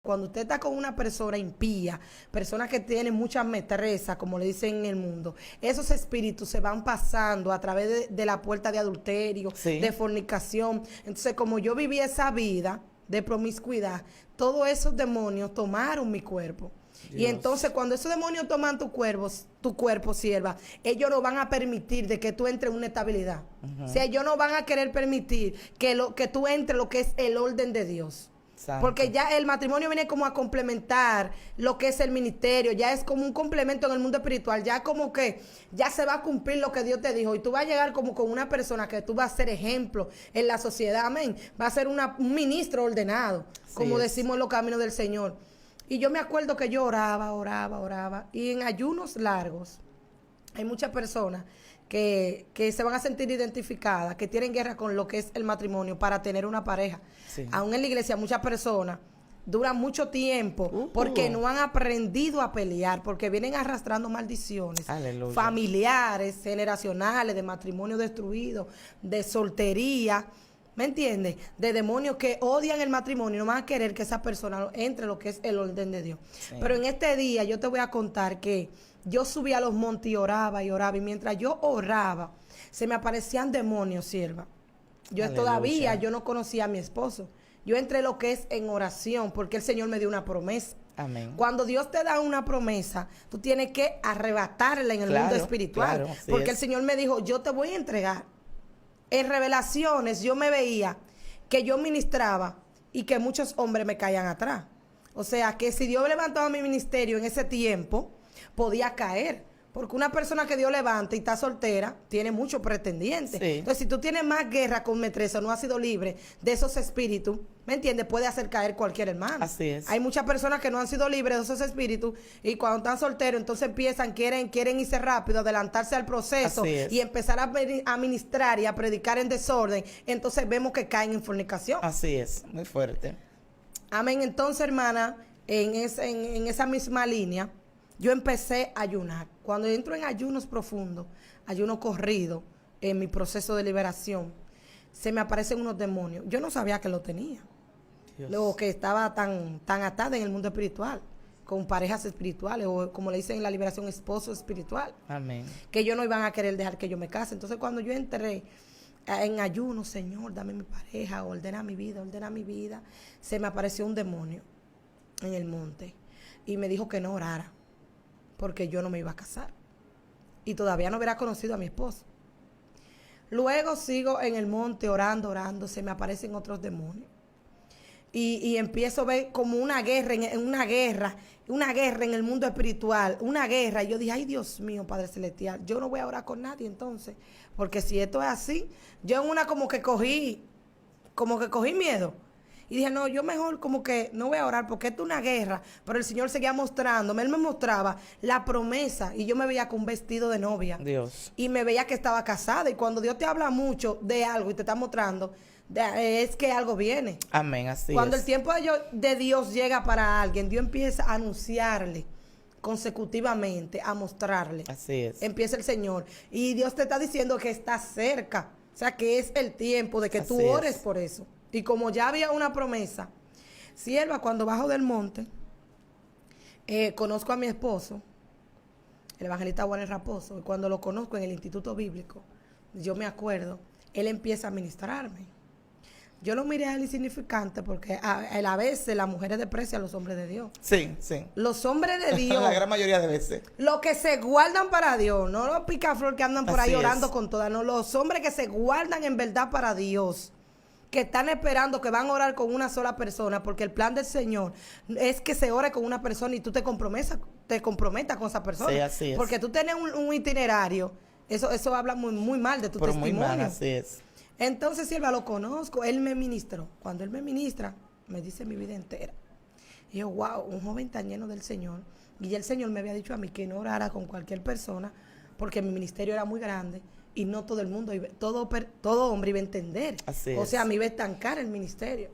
Cuando usted está con una persona impía, persona que tiene mucha metresa, como le dicen en el mundo, esos espíritus se van pasando a través de la puerta de adulterio, Sí. de fornicación. Entonces, como yo viví esa vida de promiscuidad, todos esos demonios tomaron mi cuerpo. Y Dios. entonces cuando esos demonios toman tu cuerpo, sierva, ellos no van a permitir de que tú entres en una estabilidad. O sea, ellos no van a querer permitir que tú entres en lo que es el orden de Dios. Santo. Porque ya el matrimonio viene como a complementar lo que es el ministerio, ya es como un complemento en el mundo espiritual, ya como que ya se va a cumplir lo que Dios te dijo y tú vas a llegar como con una persona que tú vas a ser ejemplo en la sociedad, amén, va a ser un ministro ordenado, como decimos en los caminos del Señor. Y yo me acuerdo que yo oraba, y en ayunos largos hay muchas personas que se van a sentir identificadas, que tienen guerra con lo que es el matrimonio para tener una pareja. Sí. Aún en la iglesia muchas personas duran mucho tiempo porque no han aprendido a pelear, porque vienen arrastrando maldiciones Aleluya. familiares, generacionales, de matrimonio destruido, de soltería. ¿Me entiendes? De demonios que odian el matrimonio y no van a querer que esa persona entre en lo que es el orden de Dios. Sí. Pero en este día yo te voy a contar que yo subí a los montes y oraba, y mientras yo oraba, se me aparecían demonios, sierva. Yo Aleluya. todavía, yo no conocía a mi esposo. Yo entré lo que es en oración, porque el Señor me dio una promesa. Amén. Cuando Dios te da una promesa, tú tienes que arrebatarla en el mundo espiritual. Claro, así porque es. el Señor me dijo, yo te voy a entregar. En revelaciones yo me veía que yo ministraba y que muchos hombres me caían atrás. O sea, que si Dios levantaba mi ministerio en ese tiempo, podía caer. Porque una persona que Dios levanta y está soltera, tiene muchos pretendientes. Sí. Entonces, si tú tienes más guerra con metresa, no has sido libre de esos espíritus, ¿me entiendes? Puede hacer caer cualquier hermano. Así es. Hay muchas personas que no han sido libres de esos espíritus y cuando están solteros, entonces quieren irse rápido, adelantarse al proceso Así es. y empezar a ministrar y a predicar en desorden. Entonces vemos que caen en fornicación. Así es, muy fuerte. Amén. Entonces, hermana, en esa misma línea, yo empecé a ayunar. Cuando entro en ayunos profundos, ayuno corrido, en mi proceso de liberación, se me aparecen unos demonios. Yo no sabía que lo tenía. Dios. Luego que estaba tan atada en el mundo espiritual, con parejas espirituales, o como le dicen en la liberación, esposo espiritual, Amén. que ellos no iban a querer dejar que yo me case. Entonces, cuando yo entré en ayuno, Señor, dame mi pareja, ordena mi vida, se me apareció un demonio en el monte y me dijo que no orara, porque yo no me iba a casar. Y todavía no hubiera conocido a mi esposo. Luego sigo en el monte orando, se me aparecen otros demonios. Y empiezo a ver como una guerra en el mundo espiritual, una guerra. Y yo dije, ay Dios mío, Padre Celestial, yo no voy a orar con nadie entonces, porque si esto es así, yo en una como que cogí miedo. Y dije, no, yo mejor como que no voy a orar porque esto es una guerra. Pero el Señor seguía mostrándome, Él me mostraba la promesa y yo me veía con un vestido de novia. Dios. Y me veía que estaba casada. Y cuando Dios te habla mucho de algo y te está mostrando, es que algo viene. Amén, así Cuando es. el tiempo de Dios llega para alguien, Dios empieza a anunciarle consecutivamente, a mostrarle. Así es. Empieza el Señor. Y Dios te está diciendo que está cerca. O sea, que es el tiempo de que tú Así ores es. por eso. Y como ya había una promesa, sierva, cuando bajo del monte, conozco a mi esposo, el evangelista Warren Raposo, y cuando lo conozco en el Instituto Bíblico, yo me acuerdo, él empieza a ministrarme. Yo lo miré a él insignificante porque a veces las mujeres desprecian a los hombres de Dios. Sí, sí. Los hombres de Dios, La gran mayoría de veces. los que se guardan para Dios, no los picaflor que andan por ahí Así orando es. con todas, no, los hombres que se guardan en verdad para Dios, que están esperando, que van a orar con una sola persona, porque el plan del Señor es que se ore con una persona y tú te comprometas con esa persona. Sí, así es. Porque tú tienes un itinerario, eso habla muy mal de tu Por muy testimonio. mal, así es. Entonces, sierva, lo conozco, él me ministró. Cuando él me ministra, me dice mi vida entera. Y yo, wow, un joven tan lleno del Señor. Y ya el Señor me había dicho a mí que no orara con cualquier persona, porque mi ministerio era muy grande y no todo el mundo, todo hombre iba a entender. Así O es. sea, me iba a estancar el ministerio.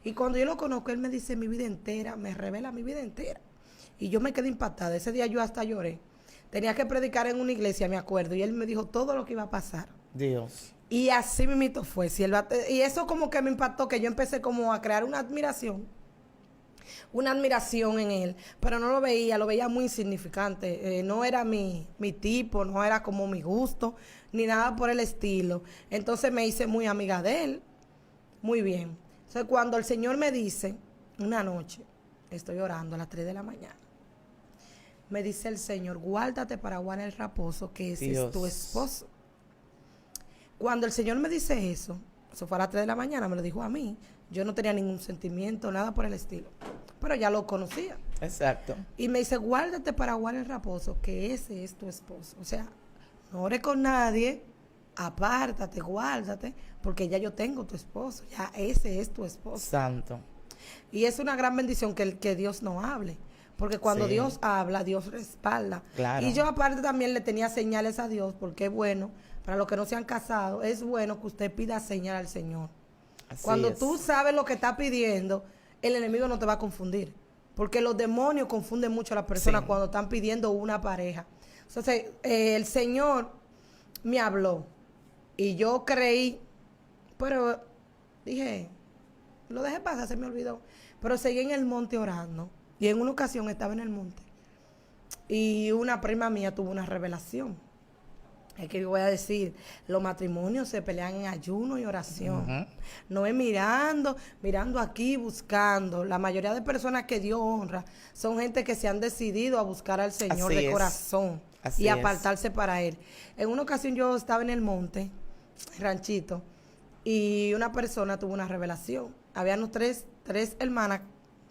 Y cuando yo lo conozco, él me dice mi vida entera, me revela mi vida entera. Y yo me quedé impactada. Ese día yo hasta lloré. Tenía que predicar en una iglesia, me acuerdo, y él me dijo todo lo que iba a pasar. Dios. Y así mismito fue. Y eso como que me impactó, que yo empecé como a crear una admiración una admiración en él, pero no lo veía muy insignificante. No era mi tipo, no era como mi gusto, ni nada por el estilo. Entonces me hice muy amiga de él, muy bien. Entonces cuando el Señor me dice, una noche, estoy orando a las 3 de la mañana, me dice el Señor, guárdate para Juan el Raposo, que ese Dios. es tu esposo. Cuando el Señor me dice eso fue a las 3 de la mañana, me lo dijo a mí. Yo no tenía ningún sentimiento, nada por el estilo. Pero ya lo conocía. Exacto. Y me dice, guárdate para Juan el Raposo, que ese es tu esposo. O sea, no ores con nadie, apártate, guárdate, porque ya yo tengo tu esposo. Ya ese es tu esposo. Santo. Y es una gran bendición que Dios no hable. Porque cuando Sí. Dios habla, Dios respalda. Claro. Y yo aparte también le tenía señales a Dios, porque es bueno, para los que no se han casado, es bueno que usted pida señal al Señor. Así Cuando es. tú sabes lo que está pidiendo, el enemigo no te va a confundir. Porque los demonios confunden mucho a las personas Sí. cuando están pidiendo una pareja. Entonces, el Señor me habló y yo creí, pero dije, lo dejé pasar, se me olvidó. Pero seguí en el monte orando. Y en una ocasión estaba en el monte y una prima mía tuvo una revelación. Es que yo voy a decir, los matrimonios se pelean en ayuno y oración. Ujú. No es mirando aquí, buscando. La mayoría de personas que Dios honra son gente que se han decidido a buscar al Señor Así de es. corazón Así y es. apartarse para Él. En una ocasión yo estaba en el monte, ranchito, y una persona tuvo una revelación. Habían tres hermanas,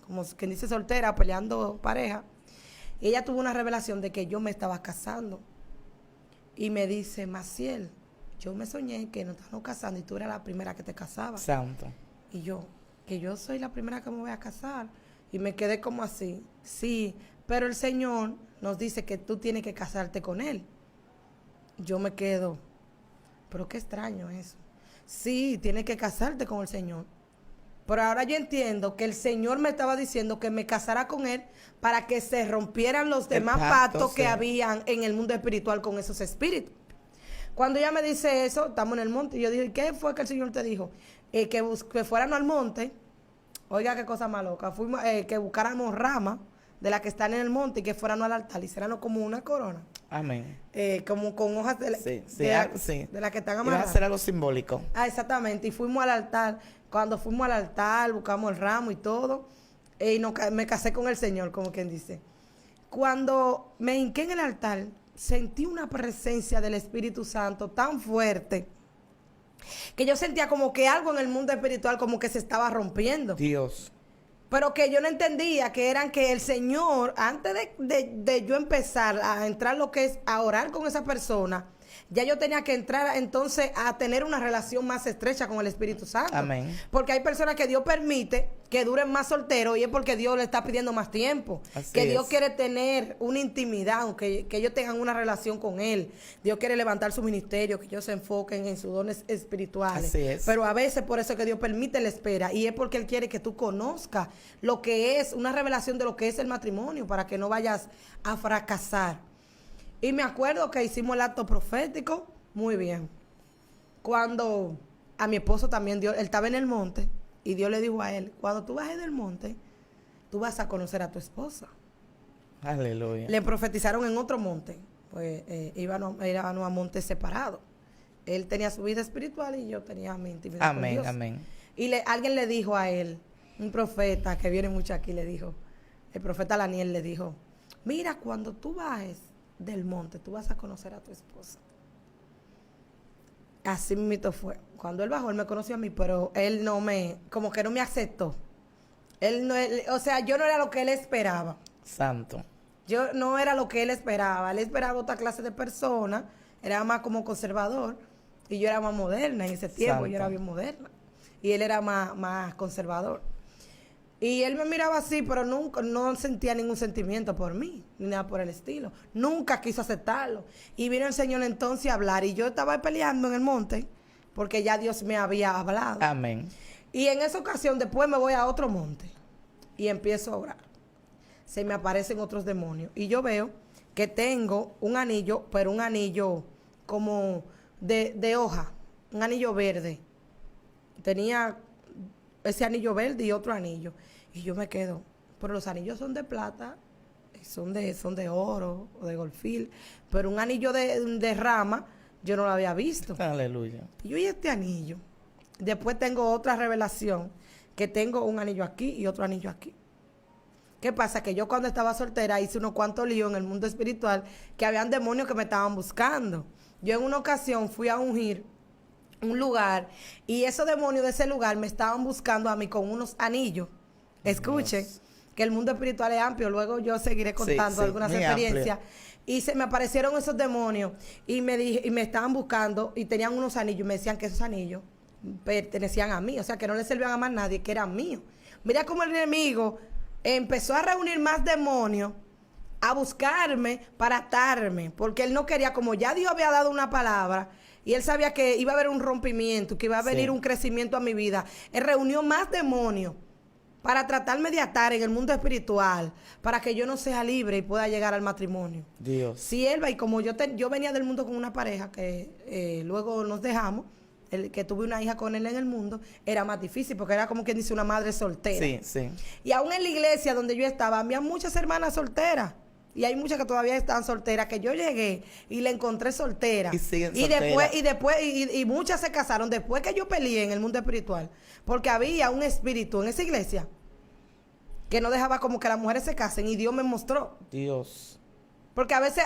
como quien dice soltera, peleando pareja. Y ella tuvo una revelación de que yo me estaba casando. Y me dice, Maciel, yo me soñé que nos estábamos casando y tú eras la primera que te casabas. Santo. Y yo, que yo soy la primera que me voy a casar. Y me quedé como así. Sí, pero el Señor nos dice que tú tienes que casarte con Él. Yo me quedo, pero qué extraño eso. Sí, tienes que casarte con el Señor. Pero ahora yo entiendo que el Señor me estaba diciendo que me casara con Él para que se rompieran los demás pacto, pactos que sí. habían en el mundo espiritual con esos espíritus. Cuando ella me dice eso, estamos en el monte, y yo dije, ¿qué fue que el Señor te dijo? Que fuéramos al monte, oiga qué cosa más loca, fuimos, que buscáramos ramas de las que están en el monte y que fuéramos al altar, hiciéramos como una corona, Amén. como con hojas de, Sí, sí, sí. de las que están Iba a amarradas. hacer algo simbólico. Ah, exactamente. Y fuimos al altar. Cuando fuimos al altar, buscamos el ramo y todo. Y me casé con el Señor, como quien dice. Cuando me hinqué en el altar, sentí una presencia del Espíritu Santo tan fuerte que yo sentía como que algo en el mundo espiritual como que se estaba rompiendo. Dios. Pero que yo no entendía que eran que el Señor, antes de yo empezar a entrar lo que es a orar con esa persona, ya yo tenía que entrar entonces a tener una relación más estrecha con el Espíritu Santo. Amén. Porque hay personas que Dios permite que duren más solteros y es porque Dios le está pidiendo más tiempo. Así que Dios es. quiere tener una intimidad, que ellos tengan una relación con Él. Dios quiere levantar su ministerio, que ellos se enfoquen en sus dones espirituales. Así es. Pero a veces por eso que Dios permite la espera y es porque Él quiere que tú conozcas lo que es una revelación de lo que es el matrimonio para que no vayas a fracasar. Y me acuerdo que hicimos el acto profético, muy bien. Cuando a mi esposo también Dios, él estaba en el monte y Dios le dijo a él, cuando tú bajes del monte, tú vas a conocer a tu esposa. Aleluya. Le profetizaron en otro monte, pues íbamos a montes separados. Él tenía su vida espiritual y yo tenía mi intimidad con Amén, Dios. amén. Y alguien le dijo a él, un profeta que viene mucho aquí, le dijo, el profeta Daniel le dijo, mira, cuando tú bajes del monte, tú vas a conocer a tu esposa. Así mismo fue. Cuando él bajó, él me conoció a mí, pero él como que no me aceptó. O sea, yo no era lo que él esperaba. Santo. Yo no era lo que él esperaba. Él esperaba otra clase de persona, era más como conservador, y yo era más moderna en ese tiempo, Santo. yo era bien moderna. Y él era más conservador. Y él me miraba así, pero nunca, no sentía ningún sentimiento por mí, ni nada por el estilo. Nunca quiso aceptarlo. Y vino el Señor entonces a hablar, y yo estaba peleando en el monte, porque ya Dios me había hablado. Amén. Y en esa ocasión después me voy a otro monte, y empiezo a orar. Se me aparecen otros demonios, y yo veo que tengo un anillo, pero un anillo como de hoja, un anillo verde. Tenía ese anillo verde y otro anillo. Y yo me quedo, pero los anillos son de plata, son de oro o de golfil, pero un anillo de rama yo no lo había visto. Aleluya. Y yo, ¿y este anillo? Después tengo otra revelación, que tengo un anillo aquí y otro anillo aquí. ¿Qué pasa? Que yo cuando estaba soltera hice unos cuantos líos en el mundo espiritual, que habían demonios que me estaban buscando. Yo en una ocasión fui a ungir un lugar y esos demonios de ese lugar me estaban buscando a mí con unos anillos. Escuchen, Dios. que el mundo espiritual es amplio. Luego yo seguiré contando sí, algunas muy experiencias. amplio. Y se me aparecieron esos demonios y me estaban buscando y tenían unos anillos y me decían que esos anillos pertenecían a mí, o sea, que no le servían a más nadie, que eran míos. Mira cómo el enemigo empezó a reunir más demonios, a buscarme para atarme, porque él no quería, como ya Dios había dado una palabra, y él sabía que iba a haber un rompimiento, que iba a venir un crecimiento a mi vida. Él reunió más demonios para tratarme de atar en el mundo espiritual, para que yo no sea libre y pueda llegar al matrimonio. Dios. Si él va, y como yo venía del mundo con una pareja que luego nos dejamos, que tuve una hija con él en el mundo, era más difícil, porque era como quien dice una madre soltera. Sí, sí. Y aún en la iglesia donde yo estaba, había muchas hermanas solteras. Y hay muchas que todavía están solteras, que yo llegué y la encontré soltera. Y siguen y solteras. y muchas se casaron después que yo peleé en el mundo espiritual. Porque había un espíritu en esa iglesia que no dejaba como que las mujeres se casen, y Dios me mostró. Dios. Porque a veces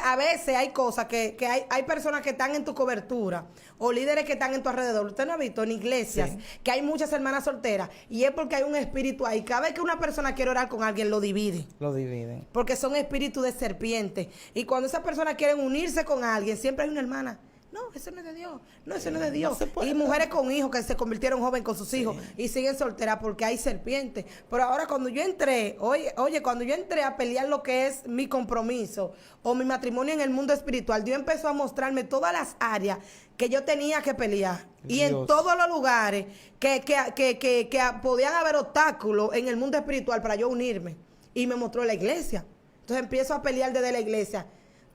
hay cosas que hay personas que están en tu cobertura o líderes que están en tu alrededor. Usted no ha visto en iglesias que hay muchas hermanas solteras, y es porque hay un espíritu ahí. Cada vez que una persona quiere orar con alguien, lo divide. Lo dividen. Porque son espíritus de serpiente. Y cuando esas personas quieren unirse con alguien, siempre hay una hermana. No, eso no es de Dios. No, eso no es de Dios. No se puede. Y mujeres con hijos que se convirtieron jóvenes con sus hijos y siguen solteras porque hay serpientes. Pero ahora cuando yo entré, oye, cuando yo entré a pelear lo que es mi compromiso o mi matrimonio en el mundo espiritual, Dios empezó a mostrarme todas las áreas que yo tenía que pelear. Y en Dios. todos los lugares que podían haber obstáculos en el mundo espiritual para yo unirme. Y me mostró la iglesia. Entonces empiezo a pelear desde la iglesia.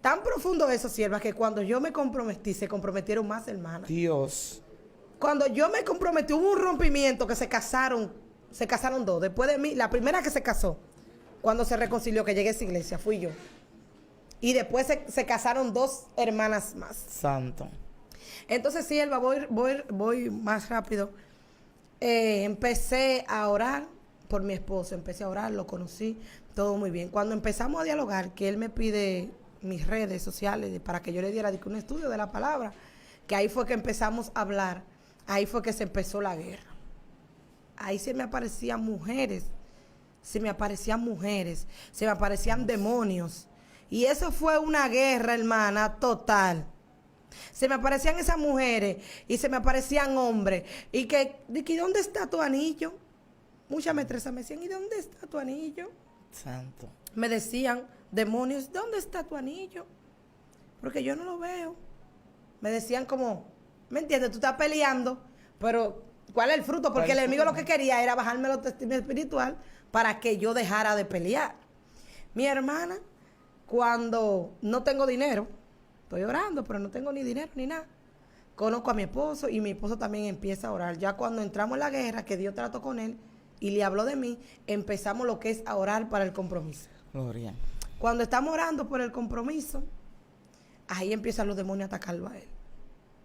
Tan profundo eso, sierva, que cuando yo me comprometí, se comprometieron más hermanas. Dios. Cuando yo me comprometí, hubo un rompimiento que se casaron dos. Después de mí, la primera que se casó, cuando se reconcilió, que llegué a esa iglesia, fui yo. Y después se casaron dos hermanas más. Santo. Entonces, sierva, voy más rápido. Empecé a orar por mi esposo, empecé a orar, lo conocí, todo muy bien. Cuando empezamos a dialogar, que él me pide mis redes sociales para que yo le diera un estudio de la palabra, que ahí fue que empezamos a hablar, ahí fue que se empezó la guerra. Ahí se me aparecían mujeres, se me aparecían demonios, y eso fue una guerra, hermana, total. Se me aparecían esas mujeres y se me aparecían hombres, y que ¿dónde está tu anillo? Muchas maestresas me decían, ¿y dónde está tu anillo? Santo. Me decían demonios, ¿dónde está tu anillo? Porque yo no lo veo. Me decían como, ¿me entiendes? Tú estás peleando, pero ¿cuál es el fruto? Porque el enemigo lo que quería era bajarme la autoestima espiritual para que yo dejara de pelear. Mi hermana, cuando no tengo dinero, estoy orando, pero no tengo ni dinero ni nada, conozco a mi esposo y mi esposo también empieza a orar. Ya cuando entramos en la guerra, que Dios trató con él y le habló de mí, empezamos lo que es a orar para el compromiso. Gloria. Cuando estamos orando por el compromiso, ahí empiezan los demonios a atacarlo a él.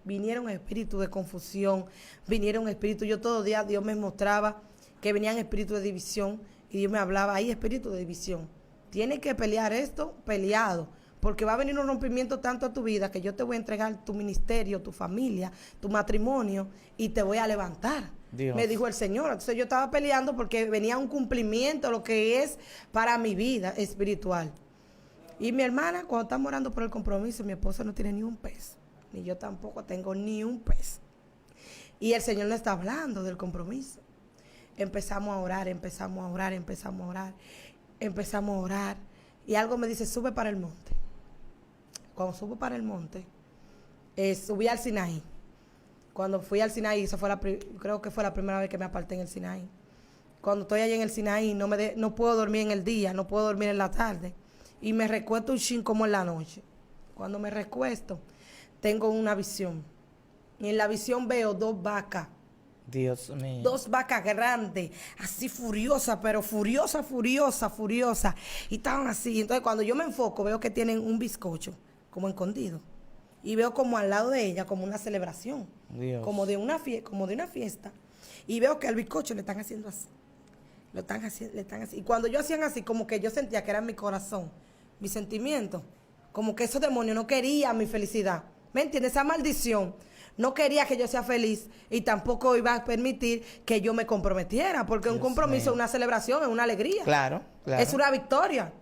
Vinieron espíritus de confusión, vinieron espíritus, yo todos los días Dios me mostraba que venían espíritus de división, y Dios me hablaba, hay espíritus de división. Tienes que pelear esto, peleado, porque va a venir un rompimiento tanto a tu vida que yo te voy a entregar tu ministerio, tu familia, tu matrimonio, y te voy a levantar. Dios. Me dijo el Señor. Entonces yo estaba peleando porque venía un cumplimiento, lo que es para mi vida espiritual. Y mi hermana, cuando estamos orando por el compromiso, mi esposa no tiene ni un peso, ni yo tampoco tengo ni un peso. Y el Señor nos está hablando del compromiso. Empezamos a orar, y algo me dice, sube para el monte. Cuando subo para el monte, subí al Sinaí. Cuando fui al Sinaí, creo que fue la primera vez que me aparté en el Sinaí. Cuando estoy allá en el Sinaí, no puedo dormir en el día, no puedo dormir en la tarde. Y me recuesto un chin como en la noche. Cuando me recuesto, tengo una visión. Y en la visión veo dos vacas Dios mío. Dos vacas grandes, así furiosas, pero furiosa, furiosa, furiosa. Y estaban así. Entonces, cuando yo me enfoco, veo que tienen un bizcocho, como escondido. Y veo como al lado de ella, como una celebración. Dios. Como de una fiesta. Y veo que al bizcocho le están haciendo así. Le están así. Y cuando yo hacían así, como que yo sentía que era mi corazón, mi sentimiento. Como que esos demonios no querían mi felicidad. ¿Me entiendes? Esa maldición no quería que yo sea feliz y tampoco iba a permitir que yo me comprometiera, porque un compromiso mío. es una celebración, es una alegría. Claro, claro. Es una victoria.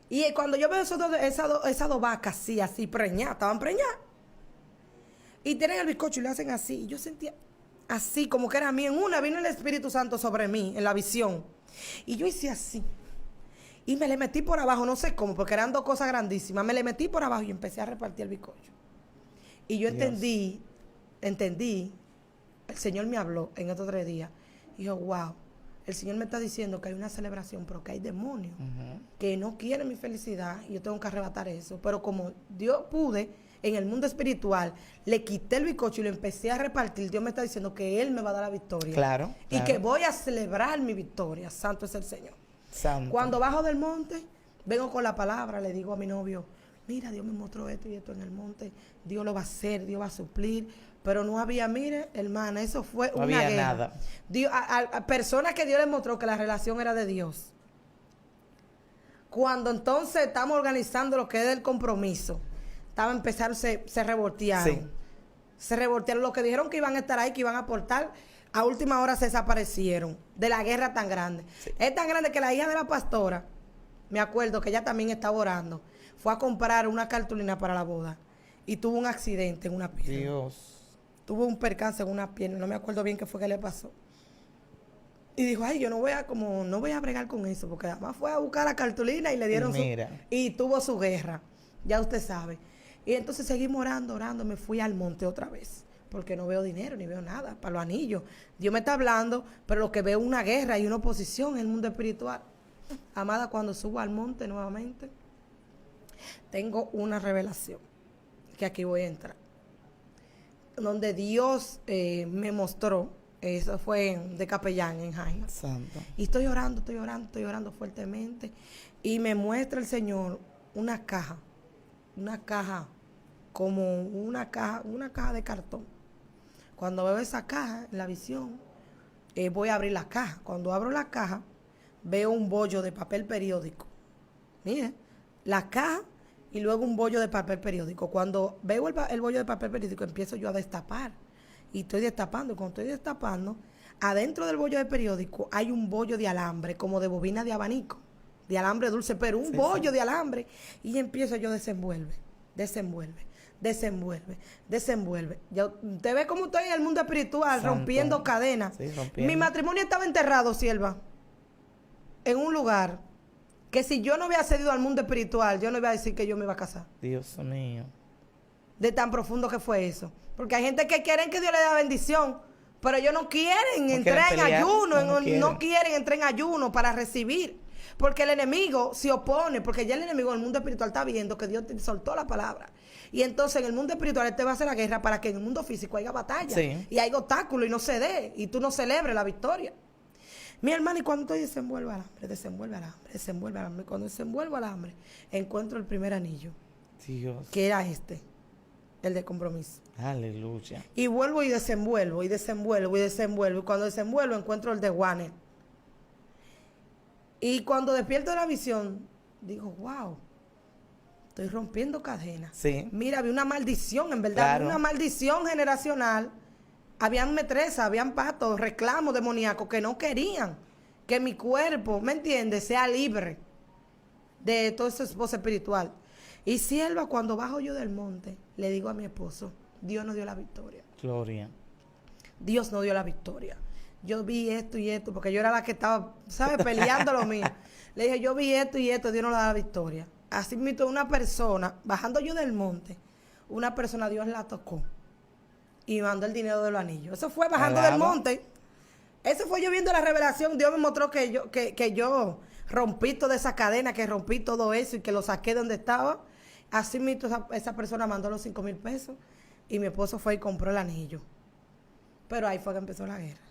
Y cuando yo veo esas dos vacas así preñadas, estaban preñadas. Y tienen el bizcocho y le hacen así. Y yo sentía así, como que era mí. En una vino el Espíritu Santo sobre mí, en la visión. Y yo hice así. Y me le metí por abajo, no sé cómo, porque eran dos cosas grandísimas. Me le metí por abajo y empecé a repartir el bizcocho. Y yo entendí, el Señor me habló en estos 3 días. Y yo, wow, el Señor me está diciendo que hay una celebración, pero que hay demonios que no quieren mi felicidad y yo tengo que arrebatar eso. Pero como Dios pude, en el mundo espiritual, le quité el bizcocho y lo empecé a repartir. Dios me está diciendo que Él me va a dar la victoria. Claro. Y que voy a celebrar mi victoria. Santo es el Señor. Santo. Cuando bajo del monte, vengo con la palabra, le digo a mi novio, mira, Dios me mostró esto y esto en el monte, Dios lo va a hacer, Dios va a suplir, pero no había, mire, hermana, eso fue No una había guerra. nada. Dios, a personas que Dios les mostró que la relación era de Dios. Cuando entonces estamos organizando lo que es el compromiso, estaba empezando, se revoltearon. Sí. Se revoltearon. Los que dijeron que iban a estar ahí, que iban a aportar, a última hora se desaparecieron de la guerra tan grande. Sí. Es tan grande que la hija de la pastora, me acuerdo que ella también estaba orando, fue a comprar una cartulina para la boda y tuvo un accidente en una pierna. Dios. Tuvo un percance en una pierna, no me acuerdo bien qué fue que le pasó. Y dijo, ay, yo no voy a bregar con eso, porque además fue a buscar la cartulina y le dieron y tuvo su guerra, ya usted sabe. Y entonces seguimos orando, me fui al monte otra vez, porque no veo dinero, ni veo nada para los anillos. Dios me está hablando, pero lo que veo es una guerra y una oposición en el mundo espiritual. Amada, cuando subo al monte nuevamente, tengo una revelación, que aquí voy a entrar, donde Dios me mostró, eso fue de capellán en Jaina. Santo. Y estoy orando fuertemente, y me muestra el Señor una caja como una caja de cartón. Cuando veo esa caja en la visión, voy a abrir la caja. Cuando abro la caja, veo un bollo de papel periódico. Mire, la caja y luego un bollo de papel periódico. Cuando veo el bollo de papel periódico, empiezo yo a destapar. Y estoy destapando. Y cuando estoy destapando, adentro del bollo de periódico hay un bollo de alambre, como de bobina de abanico, de alambre dulce, pero un bollo de alambre. Y empiezo yo desenvuelve. Ya, usted ve cómo estoy en el mundo espiritual, Santo. rompiendo cadenas. Sí, rompiendo. Mi matrimonio estaba enterrado, sierva, en un lugar que si yo no hubiera accedido al mundo espiritual, yo no iba a decir que yo me iba a casar. Dios mío. De tan profundo que fue eso. Porque hay gente que quieren que Dios le dé la bendición, pero ellos no quieren entrar en pelear, ayuno, no quieren entrar en ayuno para recibir. Porque el enemigo se opone, porque ya el enemigo en el mundo espiritual está viendo que Dios te soltó la palabra. Y entonces en el mundo espiritual él te va a hacer la guerra para que en el mundo físico haya batalla. Sí. Y haya obstáculos y no se dé. Y tú no celebres la victoria. Mi hermana, y cuando estoy desenvuelvo al hambre. Cuando desenvuelvo al hambre, encuentro el primer anillo, Dios. que era el de compromiso. Aleluya. Y vuelvo y desenvuelvo. Y cuando desenvuelvo, encuentro el de Warner. Y cuando despierto de la visión, digo, wow, estoy rompiendo cadenas. Sí. Mira, había una maldición, en verdad, Claro. una maldición generacional. Habían metresas, habían patos, reclamos demoníacos que no querían que mi cuerpo, ¿me entiendes?, sea libre de toda esa esposa espiritual. Y sierva, cuando bajo yo del monte, le digo a mi esposo, Dios nos dio la victoria. Gloria. Dios nos dio la victoria. Yo vi esto y esto, porque yo era la que estaba, ¿sabes?, peleando lo mío. Le dije, yo vi esto y esto, Dios nos da la victoria. Así mismo una persona, bajando yo del monte, una persona Dios la tocó y mandó el dinero de los anillos. Eso fue bajando del monte. Eso fue yo viendo la revelación. Dios me mostró que yo rompí toda esa cadena, que rompí todo eso y que lo saqué de donde estaba. Así mismo esa persona mandó los 5,000 pesos y mi esposo fue y compró el anillo. Pero ahí fue que empezó la guerra.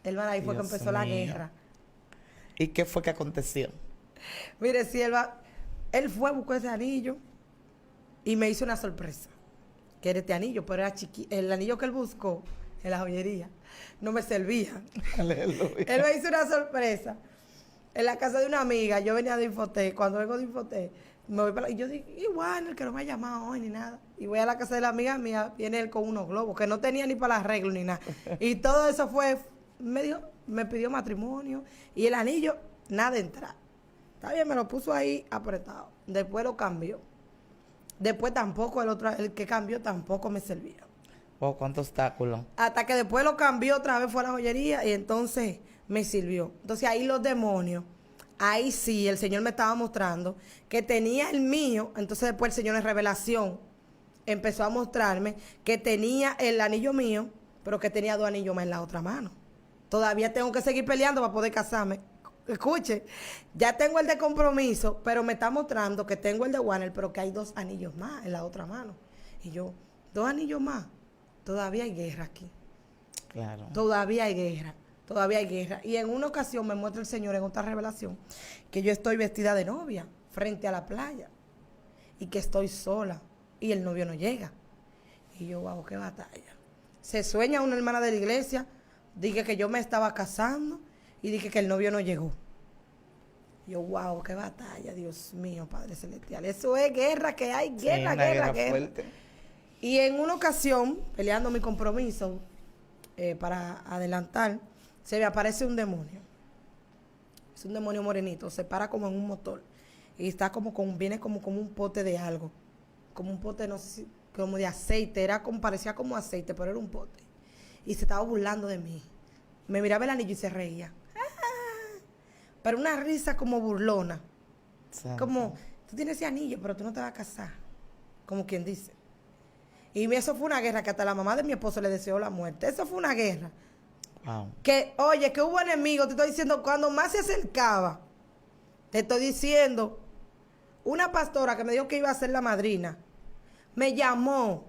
Hermana, ahí fue que Dios empezó la mío. guerra. ¿Y qué fue que aconteció? Mire, Sierva, él fue, buscó ese anillo y me hizo una sorpresa. Que era este anillo, pero era chiquito. El anillo que él buscó en la joyería no me servía. Aleluya. Él me hizo una sorpresa. En la casa de una amiga, yo venía de Infotec. Cuando vengo de Infotec, me voy y yo digo, igual, el que no me ha llamado hoy ni nada. Y voy a la casa de la amiga mía, viene él con unos globos, que no tenía ni para el arreglo ni nada. Y todo eso fue, me pidió matrimonio. Y el anillo, nada de entrar. Está bien, me lo puso ahí apretado. Después lo cambió. Después tampoco, el que cambió tampoco me servía. Oh, cuánto obstáculo. Hasta que después lo cambió otra vez, fue a la joyería y entonces me sirvió. Entonces ahí los demonios, ahí sí, el Señor me estaba mostrando que tenía el mío. Entonces después el Señor en revelación empezó a mostrarme que tenía el anillo mío, pero que tenía 2 anillos más en la otra mano. Todavía tengo que seguir peleando para poder casarme. Escuche, ya tengo el de compromiso, pero me está mostrando que tengo el de Warner, pero que hay 2 anillos más en la otra mano. Y yo, 2 anillos más. Todavía hay guerra aquí. Claro. Todavía hay guerra. Todavía hay guerra. Y en una ocasión me muestra el Señor en otra revelación que yo estoy vestida de novia frente a la playa y que estoy sola y el novio no llega. Y yo, wow, qué batalla. Se sueña una hermana de la iglesia, dije que yo me estaba casando y dije que el novio no llegó. Yo, wow, qué batalla, Dios mío, Padre Celestial. Eso es guerra que hay, Sí, guerra, una guerra. fuerte. Y en una ocasión, peleando mi compromiso, para adelantar, se me aparece un demonio. Es un demonio morenito, se para como en un motor. Y está viene como un pote de algo. Como un pote, no sé si, como de aceite. Parecía como aceite, pero era un pote. Y se estaba burlando de mí. Me miraba el anillo y se reía. Pero una risa como burlona. Santo. Como, tú tienes ese anillo, pero tú no te vas a casar. Como quien dice. Y eso fue una guerra que hasta la mamá de mi esposo le deseó la muerte. Eso fue una guerra. Wow. Que, oye, que hubo enemigos, te estoy diciendo, cuando más se acercaba, te estoy diciendo, una pastora que me dijo que iba a ser la madrina, me llamó,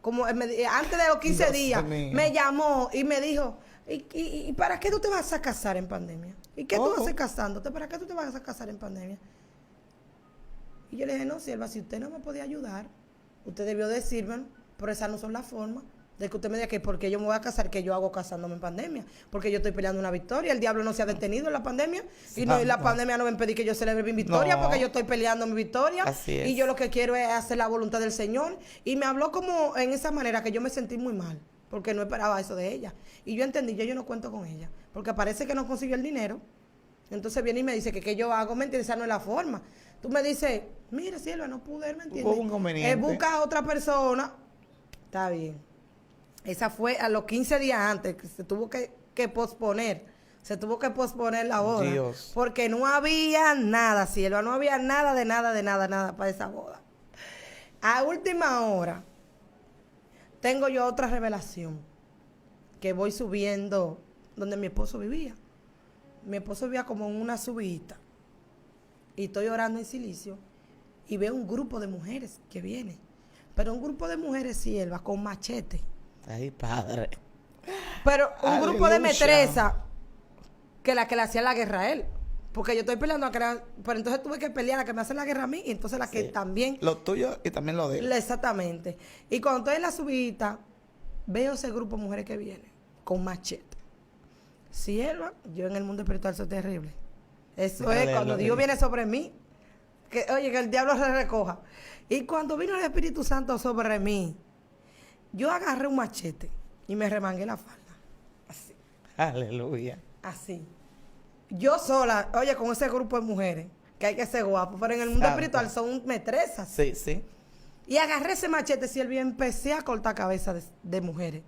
antes de los 15 Dios días, mío. me llamó y me dijo, ¿y para qué tú te vas a casar en pandemia? ¿Y qué tú vas a hacer casándote? ¿Para qué tú te vas a casar en pandemia? Y yo le dije, no, sierva, si usted no me podía ayudar, usted debió decirme, pero esas no son las formas de que usted me diga que porque yo me voy a casar, que yo hago casándome en pandemia, porque yo estoy peleando una victoria. El diablo no se ha detenido en la pandemia y la pandemia no me impide que yo celebre mi victoria, No. porque yo estoy peleando mi victoria. Así es. Y yo lo que quiero es hacer la voluntad del Señor. Y me habló como en esa manera que yo me sentí muy mal, porque no esperaba eso de ella. Y yo entendí, yo no cuento con ella, porque parece que no consiguió el dinero. Entonces viene y me dice que qué yo hago, ¿me entiendes? Esa no es la forma. Tú me dices, mira, Silvia, no pude, ¿me entiendes? Hubo un inconveniente. Busca a otra persona. Está bien. Esa fue a los 15 días antes, que se tuvo que posponer. Se tuvo que posponer la boda. Dios. Porque no había nada, Silvia, no había nada de nada para esa boda. A última hora, tengo yo otra revelación que voy subiendo donde mi esposo vivía. Mi esposo vivía como en una subida y estoy orando en silicio y veo un grupo de mujeres que viene, pero un grupo de mujeres siervas con machete, Ay, Padre. pero un grupo de Aleluya. metresa que le hacía la guerra a él, porque yo estoy peleando pero entonces tuve que pelear a que me hace la guerra a mí y entonces la que Sí. también Lo tuyo y también lo de él. exactamente. Y cuando estoy en la subida veo ese grupo de mujeres que vienen con machete. Sierva, yo en el mundo espiritual soy terrible. Eso es Aleluya. cuando Dios viene sobre mí, que oye, que el diablo se recoja. Y cuando vino el Espíritu Santo sobre mí, yo agarré un machete y me remangué la falda. Así, Aleluya. así. Yo sola, oye, con ese grupo de mujeres, que hay que ser guapo, pero en el mundo Santo. espiritual son metresas. Sí, sí. Y agarré ese machete, Sierva, y empecé a cortar cabezas de mujeres.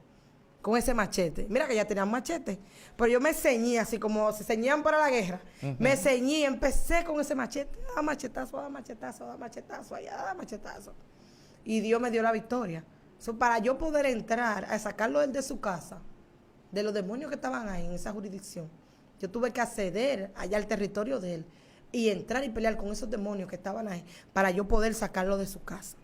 Con ese machete. Mira que ya tenían machete. Pero yo me ceñí así como se ceñían para la guerra. Ujú. Me ceñí, empecé con ese machete. Da machetazo, da machetazo, da machetazo, allá da machetazo. Y Dios me dio la victoria. Para yo poder entrar a sacarlo él de su casa, de los demonios que estaban ahí en esa jurisdicción, yo tuve que acceder allá al territorio de él y entrar y pelear con esos demonios que estaban ahí para yo poder sacarlo de su casa.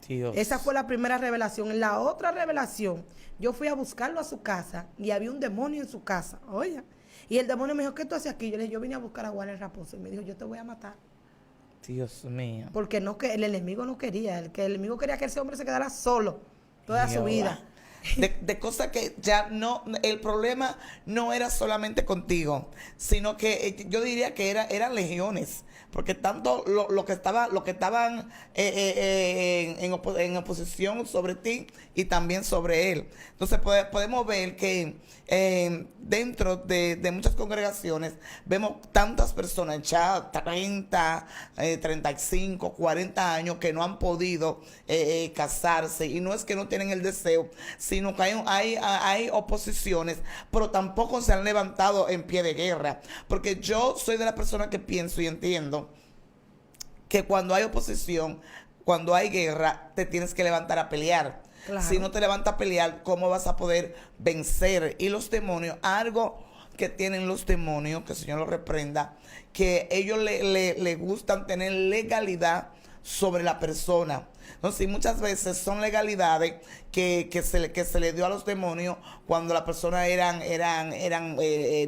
Dios. Esa fue la primera revelación. En la otra revelación, yo fui a buscarlo a su casa y había un demonio en su casa. Oye. Y el demonio me dijo, ¿qué tú haces aquí? Yo le dije, yo vine a buscar a Warner Raposo. Y me dijo, yo te voy a matar. Dios mío. Porque no, que el enemigo no quería. El enemigo quería que ese hombre se quedara solo toda su vida. De cosas que ya no, el problema no era solamente contigo, sino que yo diría que eran legiones, porque tanto lo que estaban en oposición sobre ti y también sobre él. Entonces podemos ver que dentro de muchas congregaciones vemos tantas personas ya 30, 35, 40 años que no han podido casarse, y no es que no tienen el deseo, sino que hay oposiciones, pero tampoco se han levantado en pie de guerra, porque yo soy de la persona que pienso y entiendo que cuando hay oposición, cuando hay guerra, te tienes que levantar a pelear. Claro. Si no te levantas a pelear, ¿cómo vas a poder vencer? Y los demonios, algo que tienen los demonios, que el Señor los reprenda, que ellos le gustan tener legalidad sobre la persona. Entonces, muchas veces son legalidades que se le dio a los demonios cuando las personas eran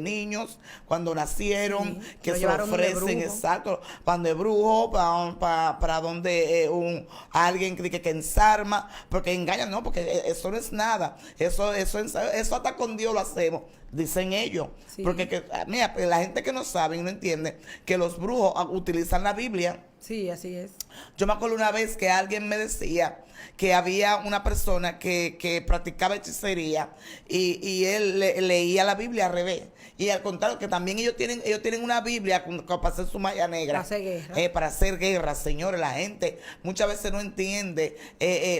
niños, cuando nacieron, sí, que se ofrecen, exacto, cuando es brujo, para donde alguien que ensarma, porque engañan, no, porque eso no es nada, eso hasta con Dios lo hacemos, dicen ellos, sí. Porque mira, la gente que no sabe y no entiende que los brujos utilizan la Biblia. Sí, así es. Yo me acuerdo una vez que alguien me decía que había una persona que practicaba hechicería y él leía la Biblia al revés. Y al contrario, que también ellos tienen una Biblia para hacer su malla negra. Para hacer guerra. Para hacer guerra, señores. La gente muchas veces no entiende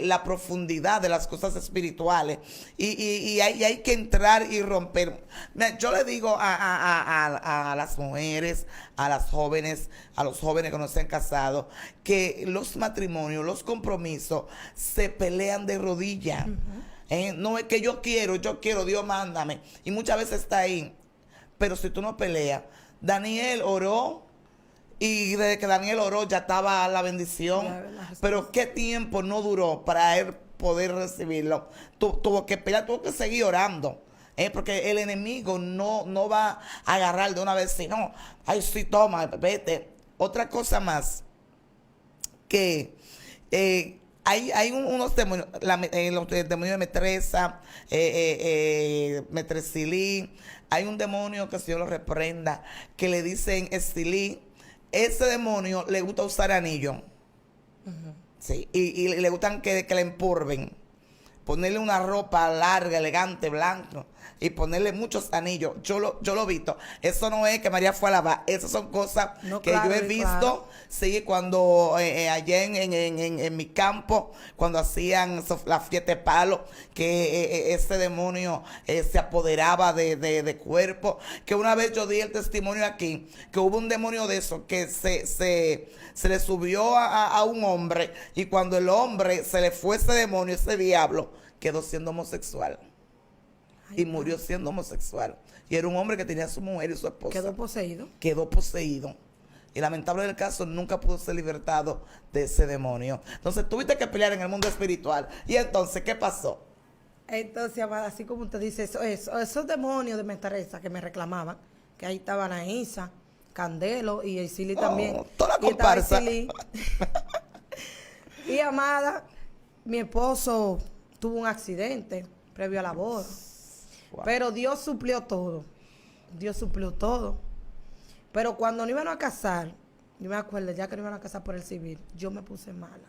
la profundidad de las cosas espirituales. Y hay que entrar y romper. Mira, yo le digo a las mujeres, a las jóvenes, a los jóvenes que no se han casado, que los matrimonios, los compromisos se pelean de rodillas. No es que yo quiero, Dios mándame. Y muchas veces está ahí. Pero si tú no peleas, Daniel oró y desde que Daniel oró ya estaba la bendición. Pero qué tiempo no duró para él poder recibirlo. Tuvo que pelear, tuvo que seguir orando. Porque el enemigo no va a agarrar de una vez, sino, ay, sí, toma, vete. Otra cosa más, que hay unos demonios, los demonios de Metresa, Metresilí. Hay un demonio que el Señor lo reprenda, que le dicen Estilí. Ese demonio le gusta usar anillo. Sí, y le gustan que le empurven. Ponerle una ropa larga, elegante, blanco, y ponerle muchos anillos. Yo lo he visto. Eso no es que María fue a lavar. Esas son cosas que yo he visto. Claro. Sí, cuando allá en mi campo, cuando hacían la fiesta de palo, que ese demonio se apoderaba de cuerpo. Que una vez yo di el testimonio aquí, que hubo un demonio de eso que se le subió a un hombre, y cuando el hombre se le fue ese demonio, ese diablo, quedó siendo homosexual. Y murió siendo homosexual. Y era un hombre que tenía a su mujer y su esposa. ¿Quedó poseído? Quedó poseído. Y lamentable del caso, nunca pudo ser libertado de ese demonio. Entonces tuviste que pelear en el mundo espiritual. Y entonces, ¿qué pasó? Entonces, amada, así como usted dice, esos demonios de Metresa que me reclamaban, que ahí estaban Aisa, Candelo y Isili también. Toda la comparsa. Y amada, mi esposo tuvo un accidente previo a la boda. Wow. Pero Dios suplió todo. Dios suplió todo. Pero cuando nos iban a casar, yo me acuerdo, ya que nos iban a casar por el civil, yo me puse mala.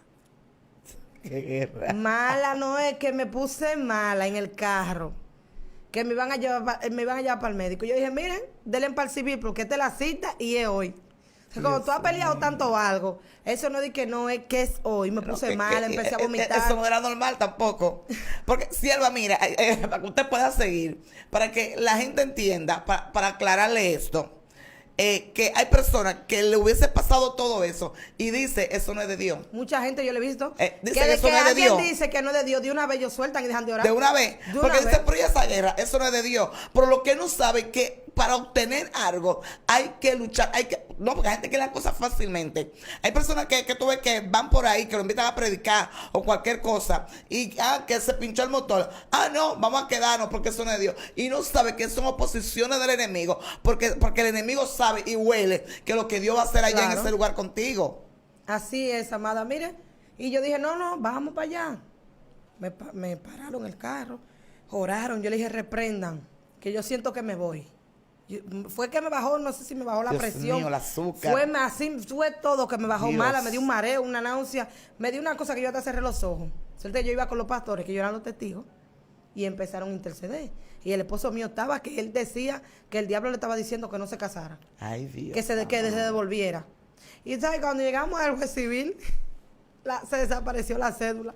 Qué guerra. Mala no es que me puse mala en el carro. Que me iban a llevar para el médico. Yo dije, miren, denle para el civil porque esta es la cita y es hoy. O sea, como tú has peleado tanto algo, eso no es que no es que es hoy. Me puse mal, empecé a vomitar. Eso no era normal tampoco. Porque, Sierva, mira, para que usted pueda seguir, para que la gente entienda, para aclararle esto, que hay personas que le hubiese pasado todo eso y dice, eso no es de Dios. Mucha gente yo le he visto. Dice que eso no es de Dios. Dice que no es de Dios, de una vez ellos sueltan y dejan de orar. De una vez. Porque dice, pero esa guerra, eso no es de Dios. Pero lo que no sabe es que para obtener algo hay que luchar, no, porque hay gente que le da cosas fácilmente. Hay personas que tú ves que van por ahí, que lo invitan a predicar o cualquier cosa, y que se pinchó el motor. No, vamos a quedarnos porque eso no es Dios. Y no sabe que son oposiciones del enemigo, porque el enemigo sabe y huele que lo que Dios va a hacer allá en ese lugar contigo. Así es, amada, mire. Y yo dije, no, vamos para allá. Me pararon el carro, oraron, yo le dije, reprendan, que yo siento que me voy. Fue que me bajó, no sé si me bajó la presión. Mío, el azúcar. Fue todo que me bajó Dios. mala, me dio un mareo, una náusea, me dio una cosa que yo hasta cerré los ojos. Suerte, yo iba con los pastores, que yo eran los testigos, y empezaron a interceder. Y el esposo mío estaba, que él decía que el diablo le estaba diciendo que no se casara. Ay, Dios. Que se devolviera. Y ¿sabes? Cuando llegamos al juez civil, se desapareció la cédula.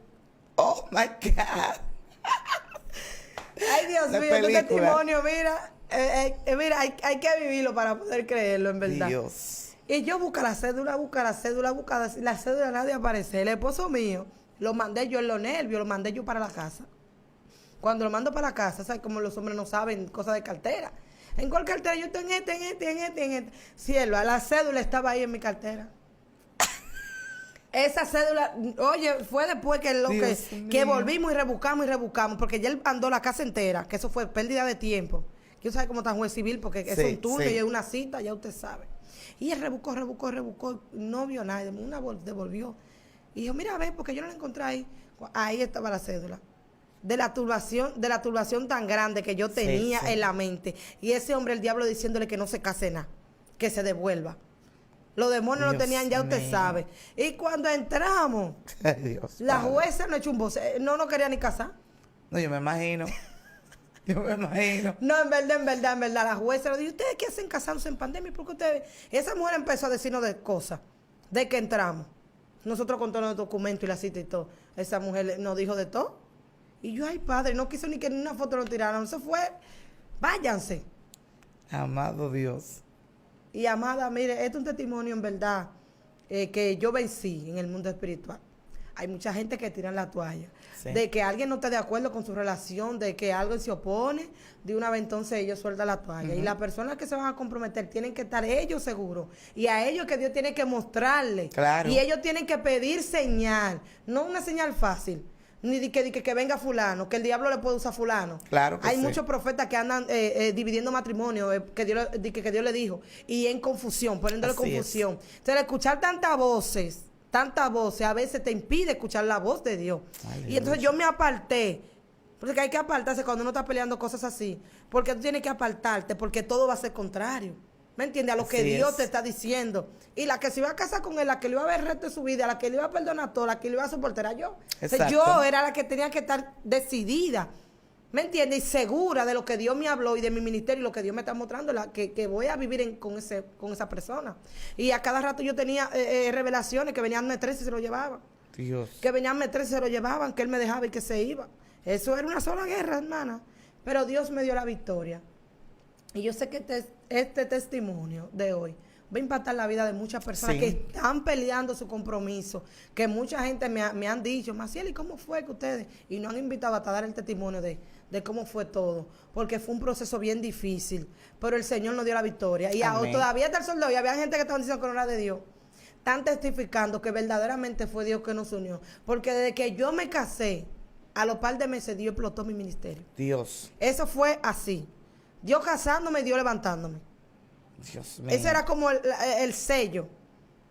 Oh, my God. Ay, Dios mío, tu testimonio, mira. Mira, hay que vivirlo para poder creerlo, en verdad. Dios. Y yo busco la cédula, la cédula nadie aparece. El esposo mío, lo mandé yo en los nervios, lo mandé yo para la casa. Cuando lo mando para la casa, ¿sabes? Como los hombres no saben cosas de cartera. ¿En cuál cartera? Yo estoy en este. Cielo, la cédula estaba ahí en mi cartera. Esa cédula, oye, fue después que volvimos y rebuscamos, porque ya él andó la casa entera, que eso fue pérdida de tiempo. Yo sabe cómo está un juez civil, porque es un turno y es una cita, ya usted sabe. Y él rebuscó, no vio nada, una devolvió. Y dijo, mira, a ver, porque yo no la encontré ahí. Ahí estaba la cédula. De la turbación tan grande que yo tenía en la mente. Y ese hombre, el diablo, diciéndole que no se case nada, que se devuelva. Los demonios lo tenían, ya usted sabe. Y cuando entramos, la jueza no echó un voce, no quería ni casar. No, yo me imagino. No, en verdad, la jueza le dijo, ¿ustedes qué hacen casándose en pandemia? Porque ustedes, esa mujer empezó a decirnos de cosas, de que entramos. Nosotros con todos los documentos y la cita y todo. Esa mujer nos dijo de todo. Y yo, ay, padre, no quiso ni que ni una foto lo tiraran. Eso fue, váyanse. Amado Dios. Y amada, mire, este es un testimonio en verdad que yo vencí en el mundo espiritual. Hay mucha gente que tira la toalla. De que alguien no está de acuerdo con su relación, de que algo se opone, de una vez entonces ellos sueltan la toalla. Y las personas que se van a comprometer tienen que estar ellos seguros. Y a ellos que Dios tiene que mostrarle. Claro. Y ellos tienen que pedir señal. No una señal fácil. Ni de que venga fulano, que el diablo le puede usar fulano. Claro que hay muchos profetas que andan dividiendo matrimonio, que Dios le dijo, y en confusión, poniéndole confusión. Entonces, escuchar tantas voces, a veces te impide escuchar la voz de Dios. Ay, y entonces yo me aparté, porque hay que apartarse cuando uno está peleando cosas así, porque tú tienes que apartarte, porque todo va a ser contrario. ¿Me entiendes? A lo que Dios te está diciendo. Y la que se iba a casar con él, la que le iba a ver el resto de su vida, la que le iba a perdonar todo, la que le iba a soportar era yo. O sea, yo era la que tenía que estar decidida. ¿Me entiendes? Y segura de lo que Dios me habló y de mi ministerio y lo que Dios me está mostrando, que voy a vivir con esa persona. Y a cada rato yo tenía revelaciones que venían meterse y se lo llevaban. Dios. Que venían meterse y se lo llevaban, que él me dejaba y que se iba. Eso era una sola guerra, hermana. Pero Dios me dio la victoria. Y yo sé que este testimonio de hoy va a impactar la vida de muchas personas que están peleando su compromiso, que mucha gente me han dicho, Maciel, ¿y cómo fue que ustedes? Y nos han invitado hasta a dar el testimonio de cómo fue todo, porque fue un proceso bien difícil, pero el Señor nos dio la victoria. Y todavía hasta el sol de hoy, había gente que estaba diciendo que no era de Dios. Están testificando que verdaderamente fue Dios que nos unió, porque desde que yo me casé, a los par de meses Dios explotó mi ministerio. Dios. Eso fue así. Dios casándome y Dios levantándome. Dios mío. Ese era como el sello.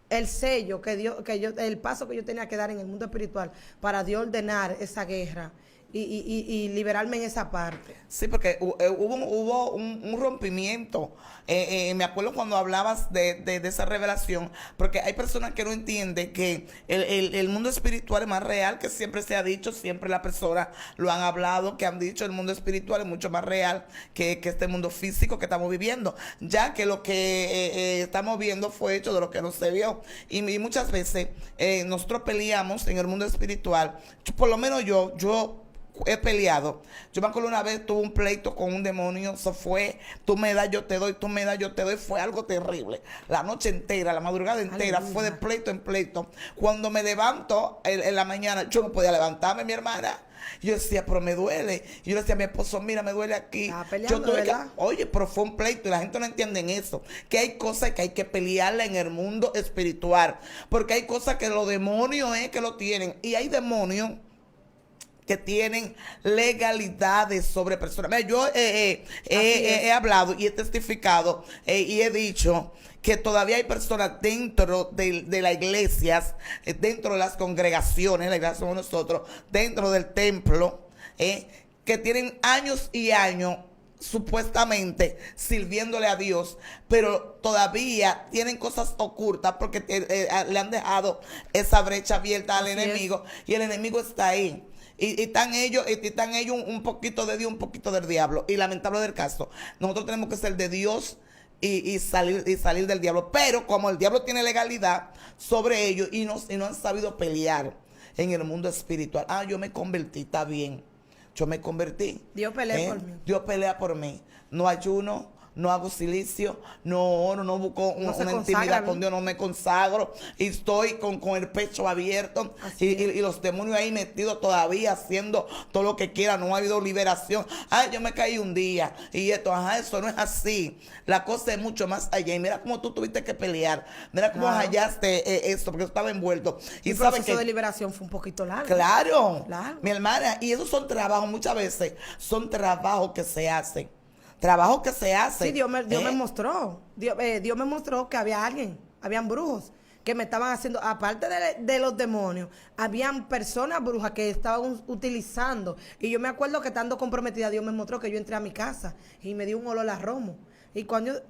El sello el paso que yo tenía que dar en el mundo espiritual para Dios ordenar esa guerra y liberarme en esa parte. Sí, porque hubo un rompimiento. Me acuerdo cuando hablabas de esa revelación, porque hay personas que no entienden que el mundo espiritual es más real, que siempre se ha dicho, siempre las personas lo han hablado, que han dicho el mundo espiritual es mucho más real que este mundo físico que estamos viviendo, ya que lo que estamos viendo fue hecho de lo que no se vio. Y muchas veces nosotros peleamos en el mundo espiritual, por lo menos yo he peleado. Yo me acuerdo una vez tuve un pleito con un demonio. Eso fue, tú me das, yo te doy, tú me das, yo te doy. Fue algo terrible. La noche entera, la madrugada entera, aleluya, fue de pleito en pleito. Cuando me levanto en la mañana, yo no podía levantarme, mi hermana. Y yo decía, pero me duele. Y yo le decía a mi esposo, mira, me duele aquí. Estaba peleando, ¿verdad? Oye, pero fue un pleito y la gente no entiende en eso. Que hay cosas que hay que pelearla en el mundo espiritual. Porque hay cosas que los demonios que lo tienen. Y hay demonios que tienen legalidades sobre personas. Mira, yo he hablado y he testificado y he dicho que todavía hay personas dentro de las iglesias, dentro de las congregaciones, la iglesia somos nosotros, dentro del templo, que tienen años y años supuestamente sirviéndole a Dios, pero todavía tienen cosas ocultas porque le han dejado esa brecha abierta al enemigo, y el enemigo está ahí. Y están ellos un poquito de Dios, un poquito del diablo. Y lamentable del caso, nosotros tenemos que ser de Dios y salir del diablo. Pero como el diablo tiene legalidad sobre ellos y no han sabido pelear en el mundo espiritual. Yo me convertí, está bien. Yo me convertí. Dios pelea por mí. Dios pelea por mí. No ayuno, no hago silicio, no oro, no busco una intimidad con Dios, no me consagro y estoy con el pecho abierto y los demonios ahí metidos todavía haciendo todo lo que quieran. No ha habido liberación. Yo me caí un día y esto, eso no es así. La cosa es mucho más allá. Y mira cómo tú tuviste que pelear, mira cómo hallaste esto, porque estaba envuelto. Y el proceso de liberación fue un poquito largo. Claro, mi hermana, y esos son trabajos, muchas veces son trabajos que se hacen. Trabajo que se hace. Sí, Dios me mostró. Dios me mostró que habían brujos que me estaban haciendo, aparte de los demonios, habían personas brujas que estaban utilizando. Y yo me acuerdo que estando comprometida, Dios me mostró que yo entré a mi casa y me dio un olor a romo. Y cuando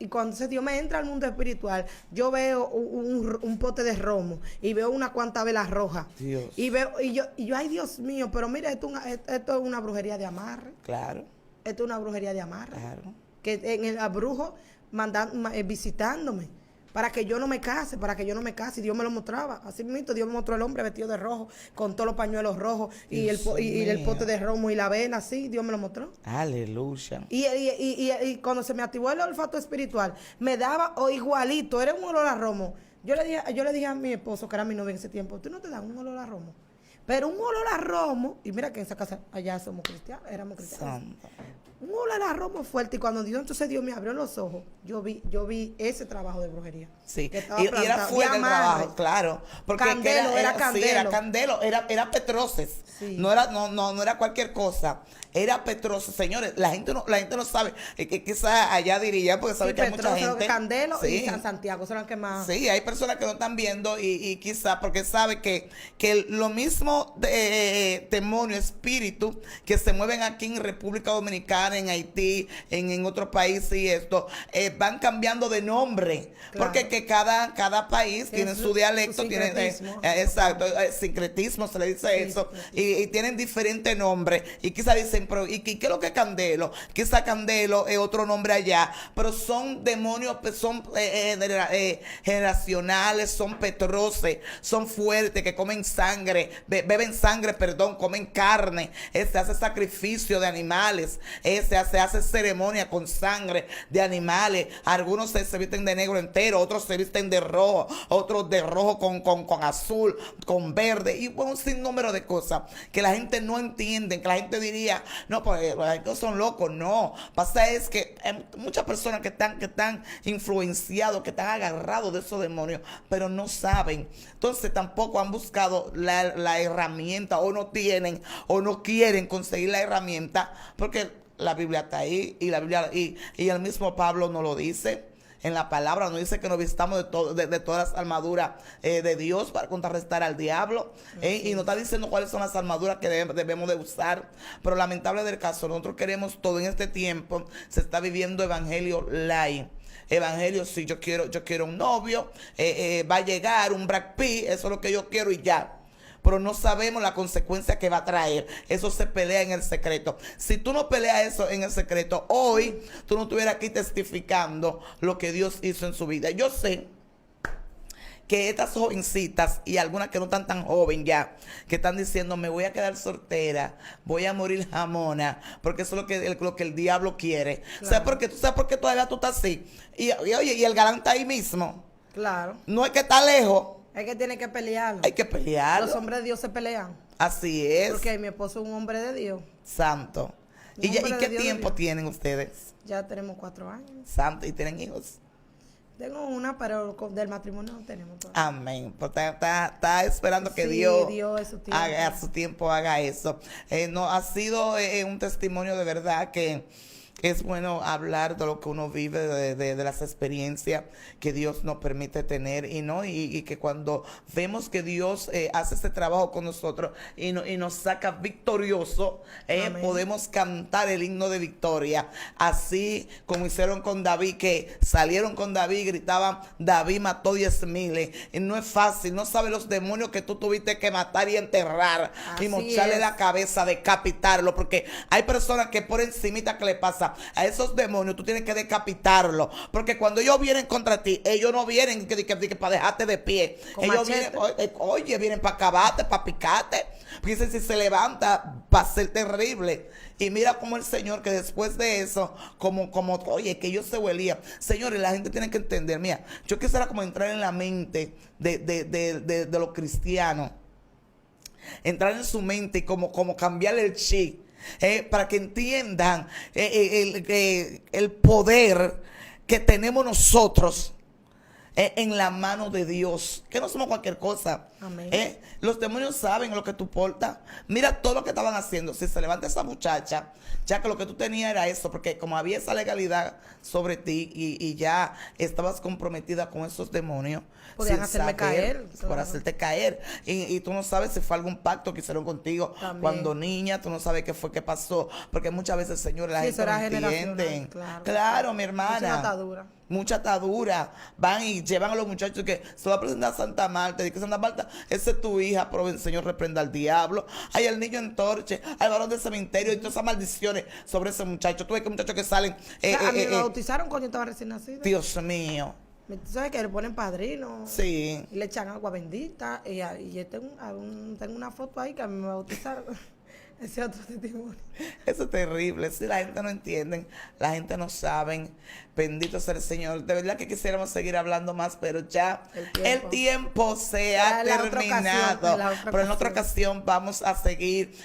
Dios me entra al mundo espiritual, yo veo un pote de romo y veo unas cuantas velas rojas. Dios. Y yo, ay Dios mío, pero mira, esto es una brujería de amarre. Claro. Esto es una brujería de amarre. Claro. Que en el brujo visitándome para que yo no me case, y Dios me lo mostraba. Así mismo Dios me mostró el hombre vestido de rojo, con todos los pañuelos rojos y el pote de romo y la vena, así, Dios me lo mostró. Aleluya. Y cuando se me activó el olfato espiritual, me daba igualito, era un olor a romo. Yo le dije a mi esposo, que era mi novio en ese tiempo, ¿tú no te das un olor a romo? Pero un olor a romo, y mira que en esa casa allá somos cristianos, éramos cristianos. Santa. Un olor a romo fuerte, y cuando entonces Dios me abrió los ojos, yo vi ese trabajo de brujería. Sí, y era fuerte el trabajo, claro. Porque Candelo, era Candelo. Sí, era Candelo, era Petroces. Sí. No era cualquier cosa. Era Petroces, señores. La gente no sabe. Que quizás allá diría, porque sabe que hay mucha gente. Candelo y San Santiago son los que más. Sí, hay personas que no están viendo y quizás porque sabe que lo mismo demonio, espíritu que se mueven aquí en República Dominicana, en Haití, en otros países y esto, van cambiando de nombre. Claro. Porque que cada país tiene su dialecto, tiene exacto, sincretismo se le dice eso, y tienen diferentes nombres. Y quizás dicen, pero ¿y qué es lo que es Candelo? Quizás Candelo es otro nombre allá, pero son demonios, son generacionales, son petroces, son fuertes, que comen sangre, beben sangre, comen carne, se hace sacrificio de animales, se hace ceremonia con sangre de animales. Algunos se visten de negro entero, otros se visten de rojo, otros de rojo con azul, con verde, y un sinnúmero de cosas que la gente no entiende, que la gente diría, no, pues ellos son locos. No, pasa es que hay muchas personas que están influenciados, que están agarrados de esos demonios, pero no saben. Entonces tampoco han buscado la herramienta, o no tienen, o no quieren conseguir la herramienta, porque la Biblia está ahí, y la Biblia y el mismo Pablo nos lo dice. En la palabra nos dice que nos vistamos de todas las armaduras de Dios para contrarrestar al diablo. Y nos está diciendo cuáles son las armaduras que debemos de usar. Pero lamentable del caso, nosotros queremos todo en este tiempo. Se está viviendo evangelio light. Evangelio, sí, yo quiero un novio, va a llegar un Brad Pitt, eso es lo que yo quiero y ya. Pero no sabemos la consecuencia que va a traer. Eso se pelea en el secreto. Si tú no peleas eso en el secreto, hoy tú no estuvieras aquí testificando lo que Dios hizo en su vida. Yo sé que estas jovencitas y algunas que no están tan jóvenes ya, que están diciendo, me voy a quedar soltera, voy a morir jamona, porque eso es lo que el diablo quiere. Claro. ¿Tú sabes por qué todavía tú estás así? Y oye, y el galán está ahí mismo. Claro. No es que está lejos. Es que tiene que pelearlo. Hay que pelearlo. Los hombres de Dios se pelean. Así es. Porque mi esposo es un hombre de Dios. Santo. Un ¿Y hombre de qué Dios, tiempo tienen ustedes? Ya tenemos 4 años. Santo. ¿Y tienen hijos? Tengo una, pero del matrimonio no tenemos todavía. Amén. Pues está esperando que Sí, Dios Dios es su tiempo. haga a su tiempo, haga eso. No, ha sido un testimonio de verdad que es bueno hablar de lo que uno vive, de las experiencias que Dios nos permite tener y que cuando vemos que Dios hace este trabajo con nosotros y nos saca victorioso, podemos cantar el himno de victoria, así como hicieron con David, que salieron con David y gritaban: David mató 10,000. Y no es fácil, no sabes los demonios que tú tuviste que matar y enterrar, Así y mocharle es. la cabeza, decapitarlo, porque hay personas que por encimita que le pasa a esos demonios, tú tienes que decapitarlos, porque cuando ellos vienen contra ti, ellos no vienen que para dejarte de pie, Con ellos machete. vienen, vienen para acabarte, para picarte, porque dicen, si se levanta va a ser terrible. Y mira como el Señor, que después de eso, oye, que ellos se huelían. Señores, la gente tiene que entender, mira, yo quisiera como entrar en la mente de los cristianos, entrar en su mente y como cambiarle el chip, para que entiendan el poder que tenemos nosotros en la mano de Dios, que no somos cualquier cosa. Amén. Los demonios saben lo que tú portas. Mira todo lo que estaban haciendo. Si se levanta esa muchacha, ya que lo que tú tenías era eso, porque como había esa legalidad sobre ti y ya estabas comprometida con esos demonios, Podían sin hacerme caer, por claro. hacerte caer, y tú no sabes si fue algún pacto que hicieron contigo También. cuando niña, tú no sabes qué fue que pasó, porque muchas veces, Señor, la Sí, gente eso no era generacional, entiende. claro. Claro, mi hermana. Mucha atadura. Mucha atadura. Van y llevan a los muchachos que se va a presentar a Santa Marta. Y que Santa Marta, esa es tu hija, pero el Señor reprenda al diablo. Hay el niño en torche, al varón del cementerio, y todas esas maldiciones sobre ese muchacho. Tú ves que muchachos que salen. O sea, a mí me bautizaron cuando yo estaba recién nacido. Dios mío. Tú sabes que le ponen padrino. Sí. Y le echan agua bendita. Y yo tengo una foto ahí que a mí me bautizaron. Ese otro testimonio. Eso es terrible. Si la gente no entiende, la gente no sabe. Bendito sea el Señor. De verdad que quisiéramos seguir hablando más, pero ya el tiempo se ha terminado. Pero en otra ocasión vamos a seguir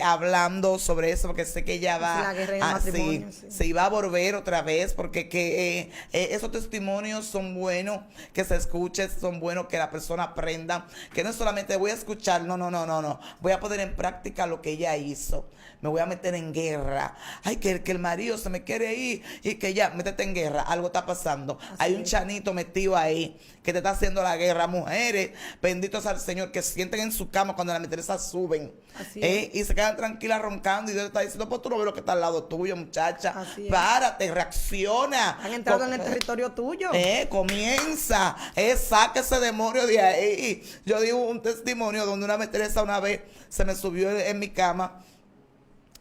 hablando sobre eso, porque sé que ya va La guerra en el matrimonio, sí. se iba a volver otra vez, porque esos testimonios son buenos que se escuchen, son buenos que la persona aprenda, que no solamente voy a escuchar, no, voy a poner en práctica lo que ella hizo. Me voy a meter en guerra. Ay, que el marido se me quiere ir y que ya, métete en guerra. Algo está pasando. Así Hay un es. chanito metido ahí que te está haciendo la guerra. Mujeres, benditos al Señor, que sienten en su cama cuando las meteresas suben. Así es. Y se quedan tranquilas roncando, y Dios está diciendo: pues tú no ves lo que está al lado tuyo, muchacha. Así es. Párate, reacciona. Han entrado en el territorio tuyo. Comienza, saca ese demonio de ahí. Yo digo un testimonio donde una meteresa una vez se me subió en mi cama.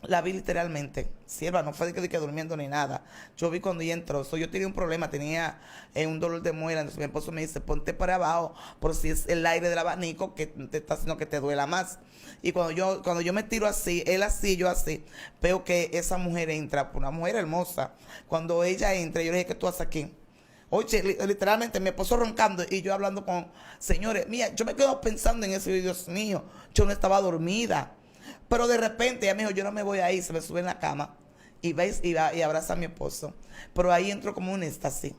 La vi literalmente, sierva, no fue de que durmiendo ni nada. Yo vi cuando ella entró. Yo tenía un problema, tenía un dolor de muela. Entonces mi esposo me dice: ponte para abajo, por si es el aire del abanico que te está haciendo que te duela más. Y cuando yo me tiro así, él así, yo así, veo que esa mujer entra, una mujer hermosa. Cuando ella entra, yo le dije: ¿qué tú haces aquí? Oye, literalmente mi esposo roncando y yo hablando con señores. Mira, yo me quedo pensando en eso y Dios mío, yo no estaba dormida. Pero de repente ella me dijo: yo no me voy ahí. Se me sube en la cama y va y abraza a mi esposo. Pero ahí entro como un éxtasis.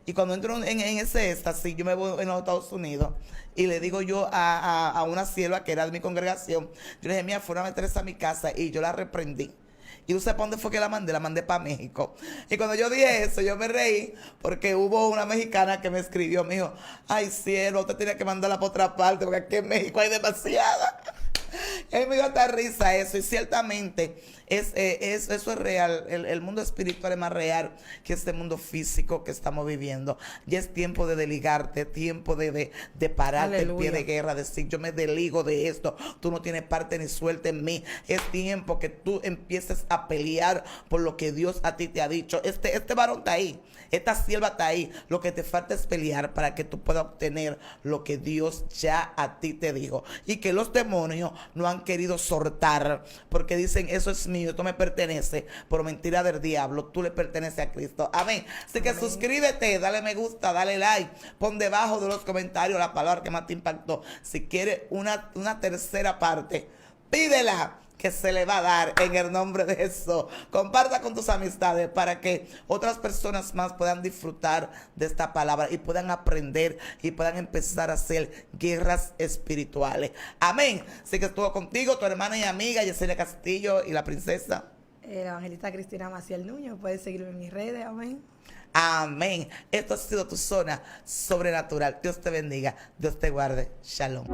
Y cuando entro en ese éxtasis, yo me voy en los Estados Unidos y le digo yo a una sierva que era de mi congregación, yo le dije: mira, fueron a meterse a mi casa, y yo la reprendí. Y tú sabes para dónde fue que la mandé para México. Y cuando yo dije eso, yo me reí, porque hubo una mexicana que me escribió, me dijo: ay, cielo, usted tiene que mandarla para otra parte, porque aquí en México hay demasiada. Y a mí me dio hasta risa eso, y ciertamente eso es real. El mundo espiritual es más real que este mundo físico que estamos viviendo. Ya es tiempo de desligarte, tiempo de pararte el pie de guerra, decir: yo me desligo de esto, tú no tienes parte ni suerte en mí. Es tiempo que tú empieces a pelear por lo que Dios a ti te ha dicho. Este varón está ahí, esta sierva está ahí. Lo que te falta es pelear para que tú puedas obtener lo que Dios ya a ti te dijo, y que los demonios no han querido soltar, porque dicen: eso es mío, esto me pertenece. Por mentira del diablo, tú le perteneces a Cristo. Amén. Así que suscríbete, dale me gusta, dale like, pon debajo de los comentarios la palabra que más te impactó. Si quieres una tercera parte pídela, que se le va a dar en el nombre de Jesús. Comparta con tus amistades para que otras personas más puedan disfrutar de esta palabra y puedan aprender y puedan empezar a hacer guerras espirituales. Amén. Así que estuvo contigo tu hermana y amiga Yesenia Castillo y la princesa. La evangelista Cristina Maciel Nuño. Puedes seguirme en mis redes. Amén. Amén. Esto ha sido tu zona sobrenatural. Dios te bendiga. Dios te guarde. Shalom.